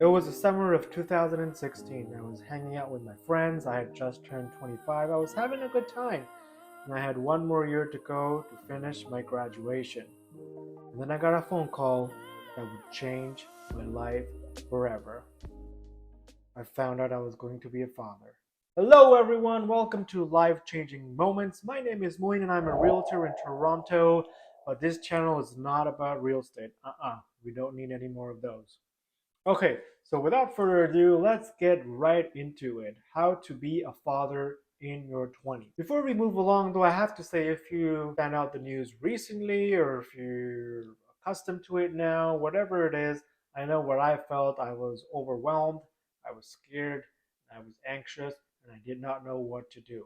It was the summer of 2016. I was hanging out with my friends. I had just turned 25. I was having a good time, and I had one more year to go to finish my graduation. And then I got a phone call that would change my life forever. I found out I was going to be a father. Hello, everyone. Welcome to Life Changing Moments. My name is Moin, and I'm a realtor in Toronto. But this channel is not about real estate. We don't need any more of those. Okay, so without further ado, let's get right into it. How to be a father in your 20s. Before we move along, though, I have to say if you found out the news recently or if you're accustomed to it now, whatever it is, I know what I felt. I was overwhelmed, I was scared, I was anxious, and I did not know what to do.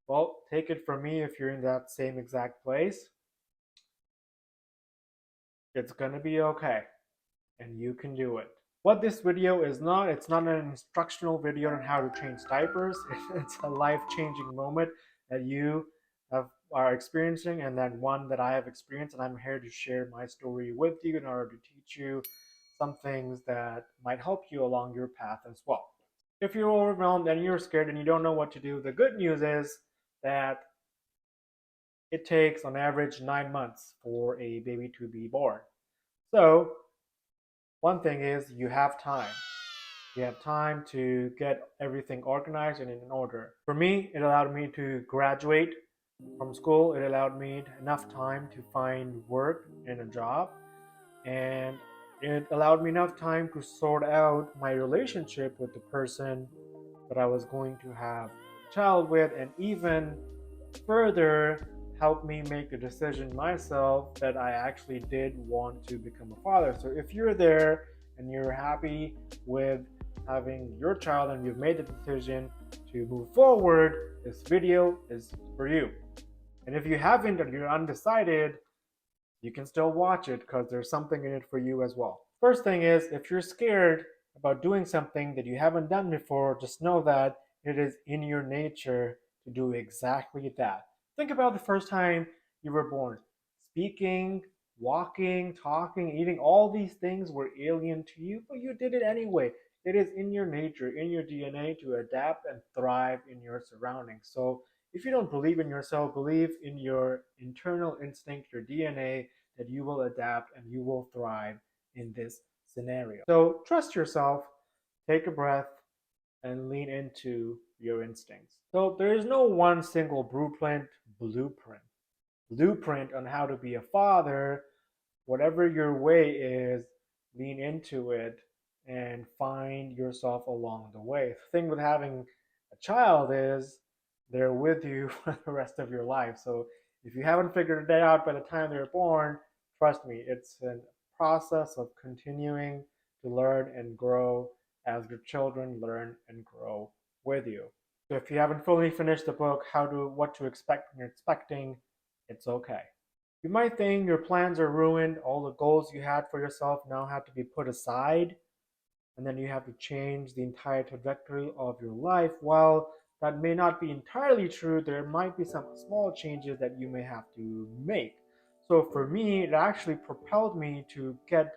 Well, take it from me if you're in that same exact place. It's gonna be okay, and you can do it. What this video is not, it's not an instructional video on how to change diapers. It's a life-changing moment that you are experiencing and then one that I have experienced, and I'm here to share my story with you in order to teach you some things that might help you along your path as well. If you're overwhelmed and you're scared and you don't know what to do, the good news is that it takes on average 9 months for a baby to be born. So one thing is you have time. You have time to get everything organized and in order. For me, it allowed me to graduate from school. It allowed me enough time to find work and a job. And it allowed me enough time to sort out my relationship with the person that I was going to have a child with, and even further helped me make the decision myself that I actually did want to become a father. So if you're there and you're happy with having your child and you've made the decision to move forward, this video is for you. And if you haven't and you're undecided, you can still watch it because there's something in it for you as well. First thing is, if you're scared about doing something that you haven't done before, just know that it is in your nature to do exactly that. Think about the first time you were born. Speaking, walking, talking, eating, all these things were alien to you, but you did it anyway. It is in your nature, in your DNA to adapt and thrive in your surroundings. So if you don't believe in yourself, believe in your internal instinct, your DNA, that you will adapt and you will thrive in this scenario. So trust yourself, take a breath, and lean into your instincts. So there is no one single blueprint on how to be a father. Whatever your way is, lean into it and find yourself along the way. The thing with having a child is they're with you for the rest of your life. So if you haven't figured it out by the time they're born, trust me, it's a process of continuing to learn and grow as your children learn and grow with you. So if you haven't fully finished the book, what to expect when you're expecting, it's okay. You might think your plans are ruined, all the goals you had for yourself now have to be put aside, and then you have to change the entire trajectory of your life. While that may not be entirely true, there might be some small changes that you may have to make. So for me, it actually propelled me to get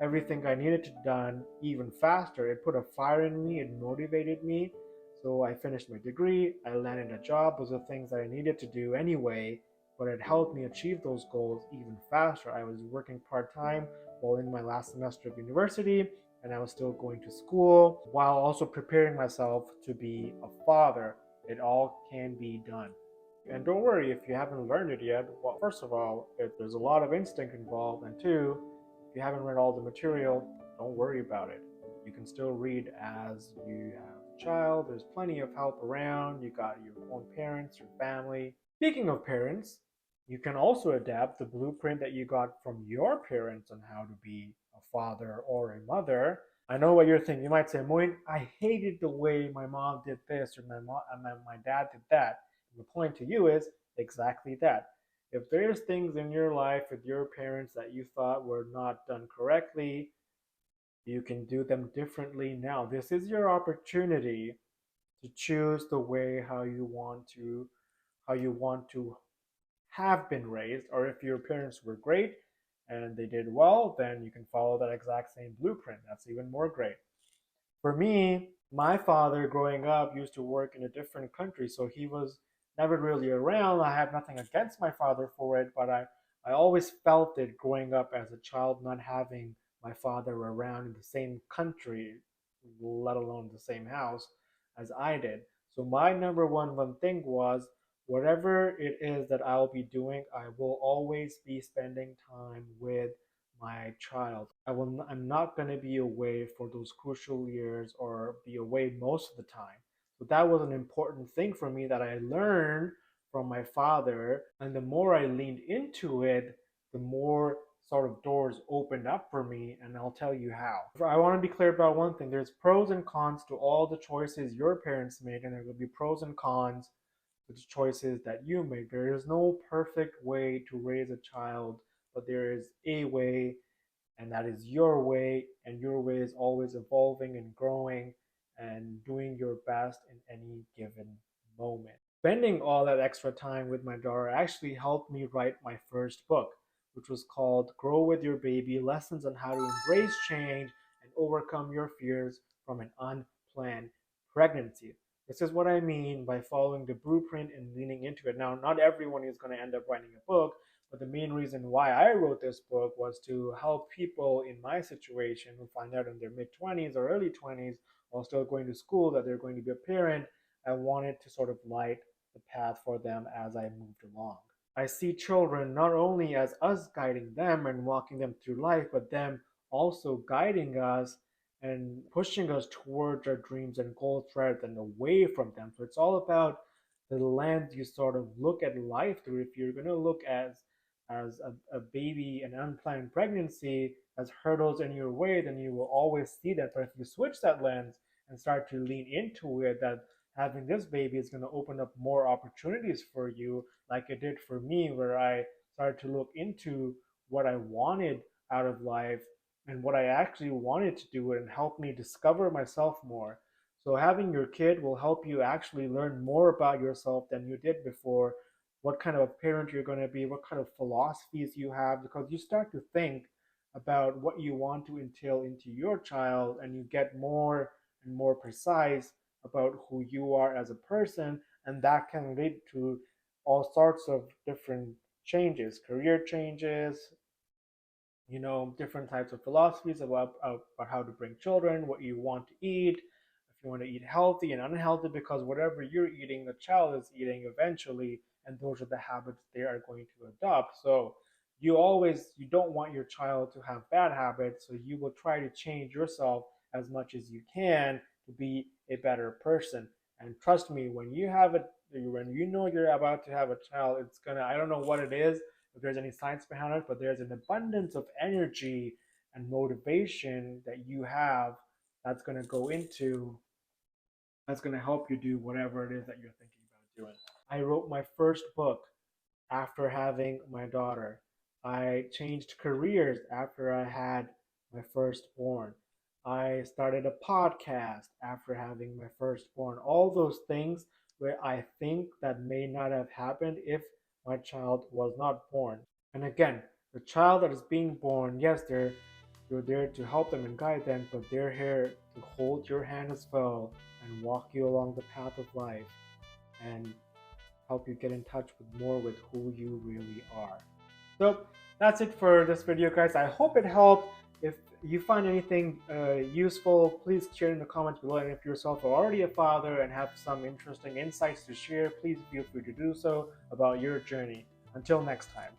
everything I needed to done even faster. It put a fire in me, it motivated me. So I finished my degree, I landed a job. Those are things that I needed to do anyway, but it helped me achieve those goals even faster. I was working part-time while in my last semester of university, and I was still going to school while also preparing myself to be a father. It all can be done. And don't worry if you haven't learned it yet. Well, first of all, there's a lot of instinct involved, and two, if you haven't read all the material, don't worry about it. You can still read as you have a child. There's plenty of help around. You got your own parents, your family. Speaking of parents, you can also adapt the blueprint that you got from your parents on how to be a father or a mother. I know what you're thinking. You might say, Moin, I hated the way my mom did this or my dad did that. And the point to you is exactly that. If there's things in your life with your parents that you thought were not done correctly, you can do them differently now. This is your opportunity to choose the way how you want to have been raised, or if your parents were great and they did well, then you can follow that exact same blueprint. That's even more great. For me, my father growing up used to work in a different country, so he was never really around. I have nothing against my father for it, but I always felt it growing up as a child not having my father around in the same country, let alone the same house as I did. So my number one thing was whatever it is that I'll be doing, I will always be spending time with my child. I'm not going to be away for those crucial years or be away most of the time. So that was an important thing for me that I learned from my father. And the more I leaned into it, the more sort of doors opened up for me. And I'll tell you how. I want to be clear about one thing. There's pros and cons to all the choices your parents make, and there will be pros and cons to the choices that you make. There is no perfect way to raise a child, but there is a way, and that is your way, and your way is always evolving and growing and doing your best in any given moment. Spending all that extra time with my daughter actually helped me write my first book, which was called Grow with Your Baby: Lessons on How to Embrace Change and Overcome Your Fears from an Unplanned Pregnancy. This is what I mean by following the blueprint and leaning into it. Now, not everyone is going to end up writing a book, but the main reason why I wrote this book was to help people in my situation who find out in their mid 20s or early 20s while still going to school that they're going to be a parent. I wanted to sort of light the path for them as I moved along. I see children not only as us guiding them and walking them through life, but them also guiding us and pushing us towards our dreams and goals rather than away from them. So it's all about the lens you sort of look at life through. If you're going to look as a baby, an unplanned pregnancy, as hurdles in your way, then you will always see that. But if you switch that lens and start to lean into it, that having this baby is going to open up more opportunities for you, like it did for me, where I started to look into what I wanted out of life and what I actually wanted to do and help me discover myself more. So having your kid will help you actually learn more about yourself than you did before, what kind of a parent you're going to be, what kind of philosophies you have, because you start to think about what you want to entail into your child and you get more and more precise about who you are as a person, and that can lead to all sorts of different changes, career changes, different types of philosophies about how to bring children, what you want to eat, if you want to eat healthy and unhealthy, because whatever you're eating, the child is eating eventually, and those are the habits they are going to adopt. So you don't want your child to have bad habits, so you will try to change yourself as much as you can to be a better person. And trust me, when you know you're about to have a child, it's gonna, I don't know what it is, if there's any science behind it, but there's an abundance of energy and motivation that you have that's going to go into, that's going to help you do whatever it is that you're thinking about doing. I wrote my first book after having my daughter. I changed careers after I had my firstborn. I started a podcast after having my firstborn. All those things where I think that may not have happened if my child was not born. And again, the child that is being born, yes, you're there to help them and guide them, but they're here to hold your hand as well and walk you along the path of life and help you get in touch with more with who you really are. So that's it for this video, guys. I hope it helped. If you find anything useful, please share in the comments below. And if you yourself are already a father and have some interesting insights to share, please feel free to do so about your journey. Until next time.